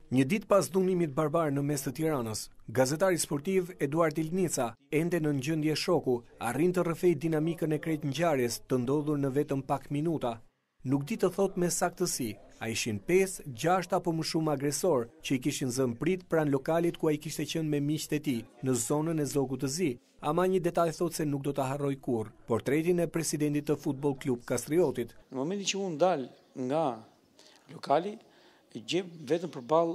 Një ditë pas dhunimit barbar në mes të Tiranës, gazetari sportiv Eduard Ilnica, ende në gjendje shoku, arrin të rrëfejë dinamikën e krejt ngjarjes të ndodhur në vetëm pak minuta. Nuk di të thot me saktësi, a ishin 5, 6 apo më shumë agresor që i kishin zënë prit pranë lokalit ku ai kishte qenë me miqtë e tij në zonën e Zogut të Zi. Ama një detaj thot se nuk do ta harroj kurrë, portretin e presidentit të Futboll Klub Kastriotit. Në momentin që unë dal nga lokali, e gjep vetëm përballë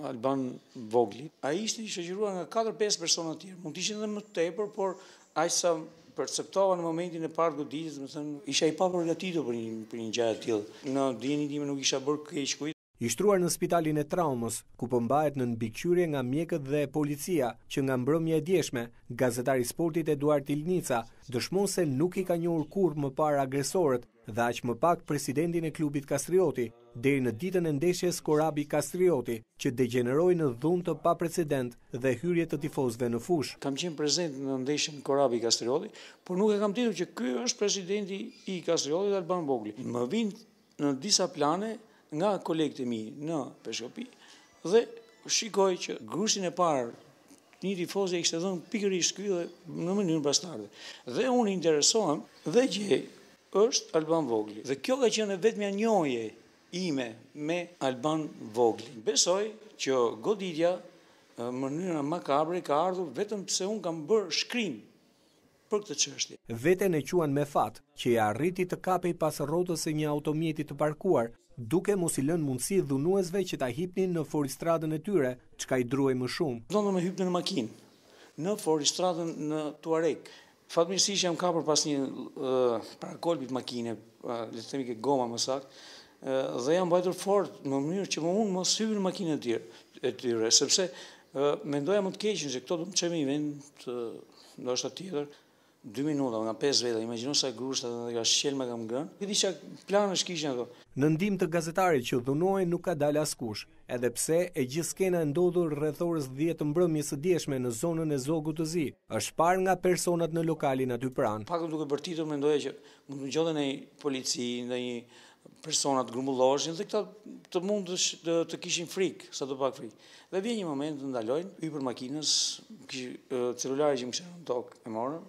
Alban Vogli. Ai ishte i shoqëruar nga 4-5 persona të tjerë. Mund të ishin edhe më tepër, por aq sa perceptova në momentin e parë goditjes, do të thënë, isha i paprogatitur për një gjë të tillë. Në dijenin time nuk isha bërë keq kujt. I shtruar në spitalin e traumës, ku përmbahet në mbikëqyrje nga mjekët dhe policia, që nga mbrëmja e djeshme, gazetari i sportit Eduard Ilnica dëshmon se nuk i ka njohur kurrë më parë agresorët dhe aq më pak presidentin e klubit Kastrioti, deri në ditën e ndeshjes Korabi Kastrioti, që degeneroi në dhunë të paprecedent dhe hyrje të tifozëve në fushë. Kam qenë prezent në ndeshjen Korabi Kastrioti, por nuk e kam ditur që ky është presidenti i Kastriotit Alban Vogli. Më vijnë në disa plane nga kolegët e mi në Peshkopi dhe shikoj që grushtin e parë një tifozë e kishte dhënë pikërisht ky dhe në mënyrë bastarde. Dhe unë interesohem dhe gjej është Alban Vogli. Dhe kjo ka qenë vetmja njohje ime me Alban Vogli. Besoj që goditja në mënyrë makabre ka ardhur vetëm pse unë kam bërë shkrim për këtë çështje. Veten e quan me fat që i arriti të kapej pas rrotës së një automjeti të parkuar, duke mos i lënë mundësi dhunuesve që ta hipnin në foristradën e tyre, çka i druej më shumë. Donë me hypnë në makinë, në foristradën në Tuareg. Fatmirësisht jam kapur pas një parakolpit makine, le të themi që goma më saktë, dhe jam mbajtur fort në mënyrë që unë mos hyj në makinën e tyre, sepse mendoja më të keqen se këto do të çemi në vend ndoshta tjetër. 2 minuta, nga 5 veta, imagjino sa grushta dhe nga shqelma kam ngrënë. Këtë isha planësh kishin ato. Në ndihmë të gazetarit që dhunohej nuk ka dalë askush, edhe pse e gjithë skena e ndodhur rreth orës 10 të mbrëmjes së dieshme në zonën e Zogut të Zi, është parë nga personat në lokalin aty pranë. Pak duke bërtitur mendoja që mund të ngjollën ai polici, ndonjë persona të grumbulloheshin dhe këta të mund të kishin frikë, sa të pak frikë. Dhe vjen një moment të ndalojnë, hyper makinës, celulari që më kishte në tokë e morën.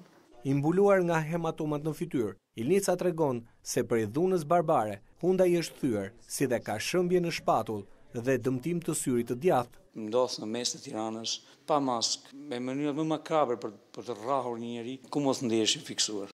I mbuluar nga hematomat në fytyrë, Ilnica tregon se prej dhunës barbare, hunda i është thyer, si dhe ka shëmbje në shpatull dhe dëmtim të syrit të djathtë. Ndodh në mes të Tiranës, pa maskë, me mënyrë më makabre për të rrahur një njerëz ku mos ndeshje fiksuar.